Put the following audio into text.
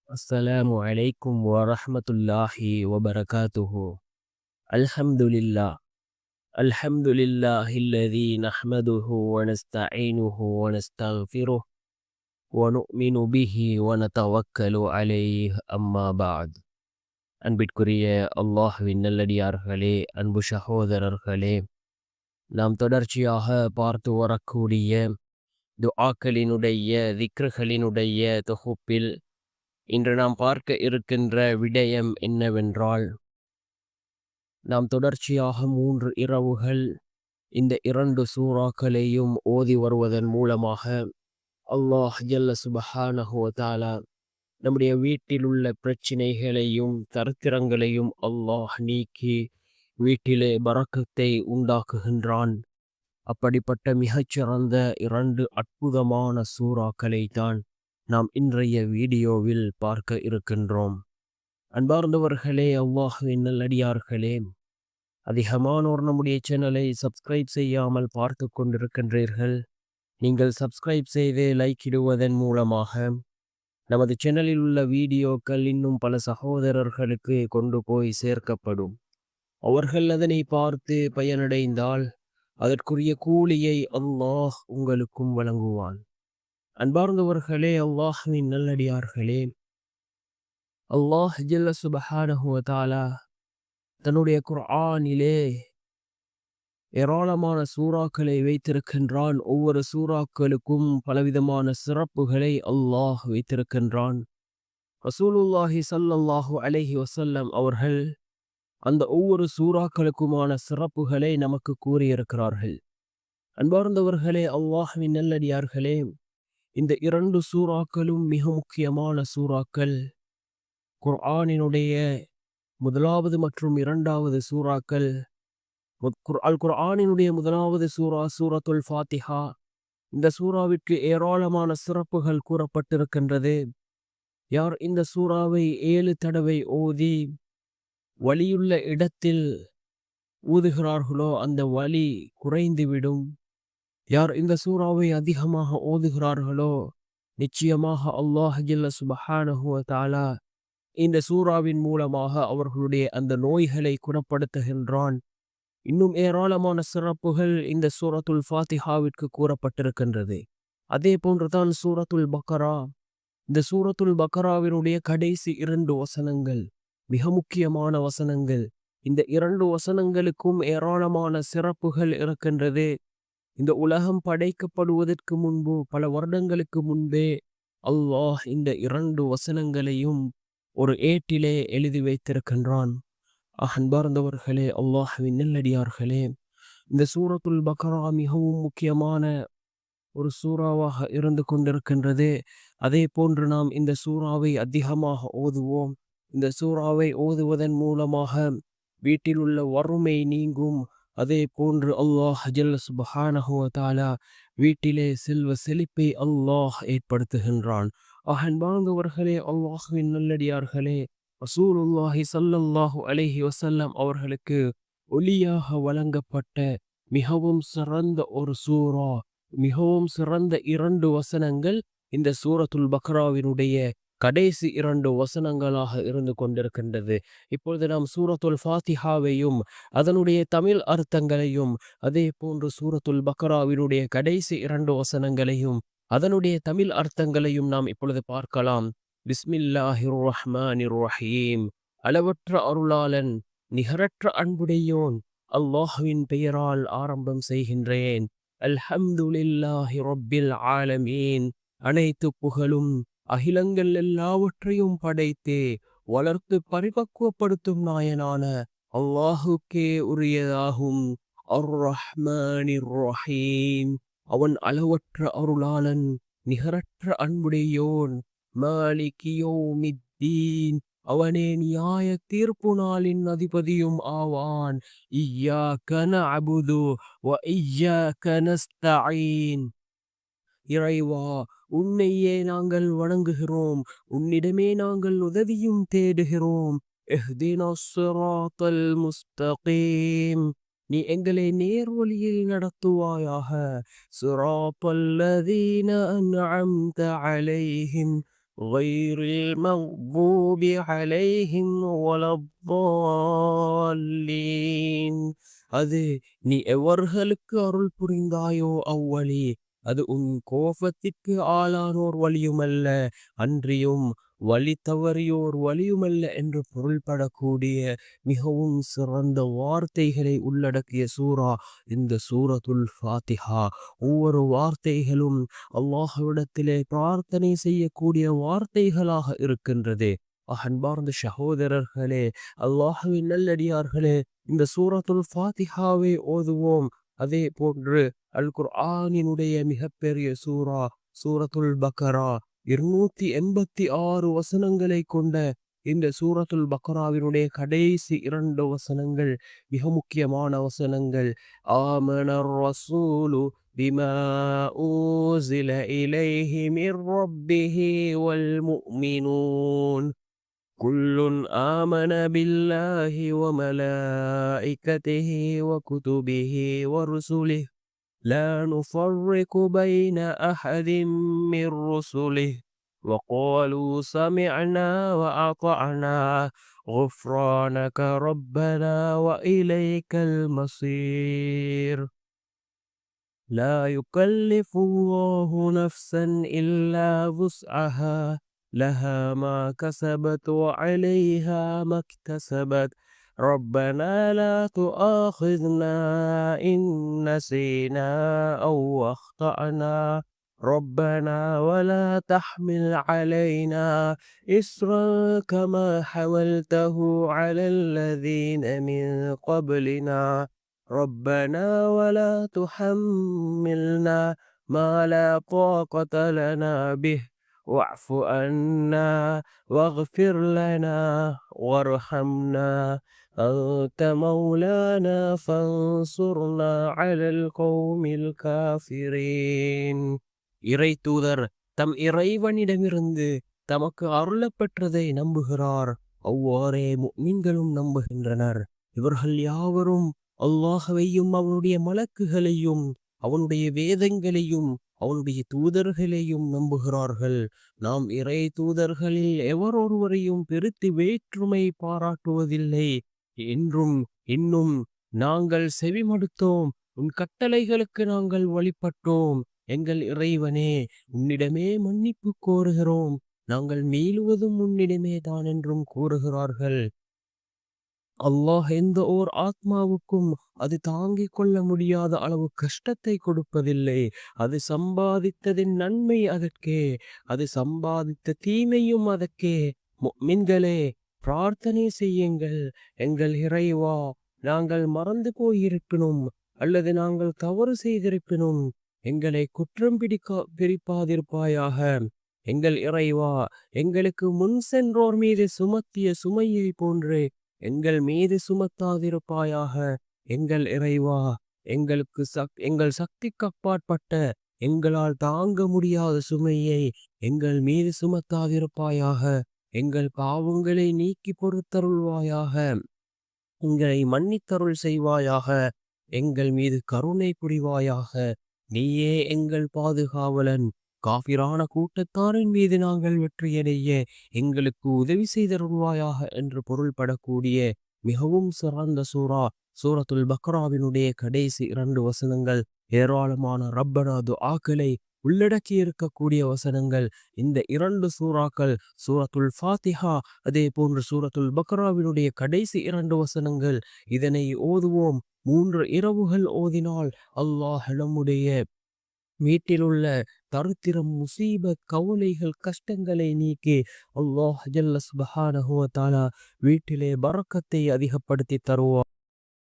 السلام عليكم ورحمة الله وبركاته. الحمد لله. الحمد لله الذي نحمده ونستعينه ونستغفره ونؤمن به ونتوكل عليه أما بعد. அன்பிற்குரிய அல்லாஹ்வின் நல்லடியார்களே, அன்பு சகோதரர்களே, நாம் தொடர்ச்சியாக பார்த்து வரக்கூடிய துஆக்களினுடைய திக்ருகளினுடைய தொகுப்பில் இன்று நாம் பார்க்க இருக்கின்ற விடயம் என்னவென்றால், நாம் தொடர்ச்சியாக 3 இரவுகள் இந்த 2 சூறாக்களையும் ஓதி வருவதன் மூலமாக அல்லாஹ் ஜல்ல சுபஹானஹு வ தஆலா நம்முடைய வீட்டில் உள்ள பிரச்சினைகளையும் தரித்திரங்களையும் அல்லாஹ் நீக்கி வீட்டிலே பரக்கத்தை உண்டாக்குகின்றான். அப்படிப்பட்ட மிகச்சிறந்த 2 அற்புதமான சூறாக்களை தான் நாம் இன்றைய வீடியோவில் பார்க்க இருக்கின்றோம். அன்பார்ந்தவர்களே, அல்லாஹ்வின் நல்லடியார்களே, அதிகமானோர் நம்முடைய சேனலை சப்ஸ்கிரைப் செய்யாமல் பார்த்து கொண்டிருக்கின்றீர்கள். நீங்கள் சப்ஸ்கிரைப் செய்து லைக் இடுவதன் மூலமாக நமது சேனலில் உள்ள வீடியோக்கள் இன்னும் பல சகோதரர்களுக்கு கொண்டு போய் சேர்க்கப்படும். அவர்கள் அதனை பார்த்து பயனடைந்தால் அதற்குரிய கூலியை அல்லாஹ் உங்களுக்கும் வழங்குவான். அன்பார்ந்தவர்களே, அல்லாஹ்வின் நல்லடியார்களே, அல்லாஹ் ஜல்ல சுபஹானஹு வ தஆலா தன்னுடைய குர்ஆனிலே ஏராளமான சூறாக்களை வைத்திருக்கின்றான். ஒவ்வொரு சூறாக்களுக்கும் பலவிதமான சிறப்புகளை அல்லாஹ் வைத்திருக்கின்றான். ரசூலுல்லாஹி ஸல்லல்லாஹு அலைஹி வஸல்லம் அவர்கள் அந்த ஒவ்வொரு சூறாக்களுக்குமான சிறப்புகளை நமக்கு கூறியிருக்கிறார்கள். அன்பார்ந்தவர்களே, அல்லாஹ்வின் நல்லடியார்களே, இந்த 2 சூறாக்களும் மிக முக்கியமான சூறாக்கள். குர்ஆனினுடைய முதலாவது மற்றும் 2வது சூறாக்கள். குர்ஆனினுடைய முதலாவது சூரா சூரத்துல் ஃபாத்திஹா. இந்த சூறாவிற்கு ஏராளமான சிறப்புகள் கூறப்பட்டிருக்கின்றது. யார் இந்த சூறாவை 7 தடவை ஓதி வலியுள்ள இடத்தில் ஊதுகிறார்களோ அந்த வலி குறைந்துவிடும். யார் இந்த சூறாவை அதிகமாக ஓதுகிறார்களோ நிச்சயமாக அல்லாஹ் ஜல்ல சுபஹானஹு வ தஆலா இந்த சூறாவின் மூலமாக அவர்களுடைய அந்த நோய்களை குணப்படுத்துகின்றான். இன்னும் ஏராளமான சிறப்புகள் இந்த சூரத்துல் ஃபாத்திஹாவிற்கு கூறப்பட்டிருக்கின்றது. அதே போன்றுதான் சூரத்துல் பக்கரா. இந்த சூரத்துல் பக்கராவினுடைய கடைசி 2 வசனங்கள் மிக முக்கியமான வசனங்கள். இந்த 2 வசனங்களுக்கும் ஏராளமான சிறப்புகள் இருக்கின்றது. இந்த உலகம் படைக்கப்படுவதற்கு முன்பு பல வருடங்களுக்கு முன்பே அல்லாஹ் இந்த 2 வசனங்களையும் ஒரு ஏட்டிலே எழுதி வைத்திருக்கின்றான். அன்பார்ந்தவர்களே, அல்லாஹ்வின் நல்லடியார்களே, இந்த சூரத்துல் பக்கரா மிகவும் முக்கியமான ஒரு சூறாவாக இருந்து கொண்டிருக்கின்றது. அதே போன்று நாம் இந்த சூறாவை அதிகமாக ஓதுவோம். இந்த சூறாவை ஓதுவதன் மூலமாக வீட்டில் உள்ள வறுமை நீங்கும். அதே போன்று அல்லாஹ் ஜல்ல சுப்ஹானஹு வ தஆலா வீட்டிலே செல்வ செழிப்பை அல்லாஹ் ஏற்படுத்துகின்றான். அன்பார்ந்தவர்களே, அல்லாஹ்வின் நல்லடியார்களே, ரசூலுல்லாஹி ஸல்லல்லாஹு அலைஹி வஸல்லம் அவர்களுக்கு ஒளியாக வழங்கப்பட்ட மிகவும் சிறந்த ஒரு சூரா, மிகவும் சிறந்த 2 வசனங்கள் இந்த சூரத்துல் பக்ராவினுடைய கடைசி 2 வசனங்களாக இருந்து கொண்டிருக்கின்றது. இப்பொழுது நாம் சூரத்துல் ஃபாத்திஹாவையும் அதனுடைய தமிழ் அர்த்தங்களையும் அதே போன்று சூரத்துல் பக்ராவினுடைய கடைசி 2 வசனங்களையும் அதனுடைய தமிழ் அர்த்தங்களையும் நாம் இப்பொழுது பார்க்கலாம். பிஸ்மில்லாஹிர் ரஹ்மானிர் ரஹீம். அளவற்ற அருளாளன் நிகரற்ற அன்புடையோன் அல்லாஹ்வின் பெயரால் ஆரம்பம் செய்கின்றேன். அல்ஹம்துலில்லாஹி ரப்பில் ஆலமீன். அனைத்து புகழும் அகிலங்கள் எல்லாவற்றையும் படைத்தே வளர்த்து பரிபக்குவப்படுத்தும் நாயனான அல்லாஹுக்கே உரியதாகும். அர் ரஹ்மானிர் ரஹீம். அவன் அளவற்ற அருளாளன் நிகரற்ற அன்புடையோன். மாலிகி யௌமித்தீன். அவனே நியாய தீர்ப்பு நாளின் அதிபதியும் ஆவான். இய்யாக நஅபுது வ இய்யாக நஸ்தஈன். இறைவா, உன்னையே நாங்கள் வணங்குகிறோம், உன்னிடமே நாங்கள் உதவியும் தேடுகிறோம். இஹ்தினஸ் ஸிராத்தல் முஸ்தகீம். நீ எங்களை நேர்வழியில் நடத்துவாயாக. ஸிராத்தல் லதீன அன்அம்த அலைஹிம். غير المغضوب عليهم ولا الضالين. அது நீ எவர்களுக்கு அருள் புரிந்தாயோ அவ்வழி, அது உன் கோபத்திற்கு ஆளானோர் வழியுமல்ல, அன்றியும் வழி தவறியோர் வழியுமல்ல என்று பொருள்படக்கூடிய மிகவும் சிறந்த வார்த்தைகளை உள்ளடக்கிய சூரா இந்த சூரத்துல் ஃபாத்திஹா. ஒவ்வொரு வார்த்தைகளும் அல்லாஹ்விடத்திலே பிரார்த்தனை செய்யக்கூடிய வார்த்தைகளாக இருக்கின்றது. அன்பார்ந்த சகோதரர்களே, அல்லாஹ்வின் நல்லடியார்களே, இந்த சூரத்துல் ஃபாத்திஹாவை ஓதுவோம். அதே போன்று அல் குர்ஆனினுடைய மிகப்பெரிய சூரா சூரத்துல் பக்கரா 286 வசனங்களை கொண்ட இந்த சூரத்துல் பக்கராவினுடைய கடைசி 2 வசனங்கள் மிக முக்கியமான வசனங்கள். ஆமனர் ரசூலு பிமா ஊஸில இலைஹி மிர் ரப்பிஹி வல் முஃமினூன் குல்லுன் ஆமன பில்லாஹி வ மலாயிகதிஹி வ குதுபிஹி வ ருசுலிஹி لا نفرق بين أحد من رسله وقالوا سمعنا وأطعنا غفرانك ربنا وإليك المصير. لا يكلف الله نفسا إلا وسعها لها ما كسبت وعليها ما اكتسبت ربنا لا تؤاخذنا إن نسينا أو أخطأنا ربنا ولا تحمل علينا إصرا كما حملته على الذين من قبلنا ربنا ولا تحملنا ما لا طاقة لنا به واعف عنا واغفر لنا وارحمنا أنت مولانا فانصرنا على القوم الكافرين. இறை தூதர் தம் இறைவனிடமிருந்து தமக்கு அருளப்பெற்றதை நம்புகிறார். அவ்வாறே முஃமின்களும் நம்புகின்றனர். இவர்கள் யாவரும் அல்லாஹ்வையும் அவனுடைய மலக்குகளையும் அவனுடைய வேதங்களையும் அவனுடைய தூதர்களையும் நம்புகிறார்கள். நாம் இறை தூதர்களில் எவரொருவரையும் பெருத்து வேற்றுமை பாராட்டுவதில்லை என்றும் இன்னும் நாங்கள் செவிமடுத்தோம், உன் கட்டளைகளுக்கு நாங்கள் வழிபட்டோம். எங்கள் இறைவனே, உன்னிடமே மன்னிப்பு கோருகிறோம், நாங்கள் மீளுவதும் உன்னிடமே தான் என்றும் கூறுகிறார்கள். அல்லாஹ் எந்த ஓர் ஆத்மாவுக்கும் அது தாங்கிக் கொள்ள முடியாத அளவு கஷ்டத்தை கொடுப்பதில்லை. அது சம்பாதித்ததின் நன்மை அதற்கே, அது சம்பாதித்த தீமையும் அதற்கே. முஃமின்களே, பிரார்த்தனை செய்யுங்கள். எங்கள் இறைவா, நாங்கள் மறந்து போயிருப்பினும் அல்லது நாங்கள் தவறு செய்திருப்பினும் எங்களை குற்றம் பிரிப்பாதிருப்பாயாக. எங்கள் இறைவா, எங்களுக்கு முன் சென்றோர் மீது சுமத்திய சுமையை போன்று எங்கள் மீது சுமத்தாதிருப்பாயாக. எங்கள் இறைவா, எங்கள் சக்திக்கு அப்பாற்பட்ட எங்களால் தாங்க முடியாத சுமையை எங்கள் மீது சுமத்தாதிருப்பாயாக. எங்கள் பாவங்களை நீக்கி பொறுத்தருள்வாயாக. எங்களை மன்னித்தருள் செய்வாயாக. எங்கள் மீது கருணை புரிவாயாக. நீயே எங்கள் பாதுகாவலன். காபிரான கூட்டத்தாரின் மீது நாங்கள் வெற்றியடைய எங்களுக்கு உதவி செய்தருள்வாயாக என்று பொருள்படக்கூடிய மிகவும் சிறந்த சூரா சூரத்துல் பக்ராவினுடைய கடைசி 2 வசனங்கள். ஏராளமான ரப்பனா துஆக்களை உள்ளடக்கி இருக்கக்கூடிய வசனங்கள் இந்த 2 சூறாக்கள். சூரத்துல் ஃபாத்திஹா அதே போன்று சூரத்துல் பக்ராவினுடைய கடைசி 2 வசனங்கள். இதனை ஓதுவோம். 3 இரவுகள் ஓதினால் அல்லாஹ் நம்முடைய வீட்டிலுள்ள தரித்திரம், முசீபத், கவலைகள், கஷ்டங்களை நீக்கி அல்லாஹ் ஜல்ல சுப்ஹானஹு வ தஆலா வீட்டிலே பரக்கத்தை அதிகப்படுத்தி தருவார்.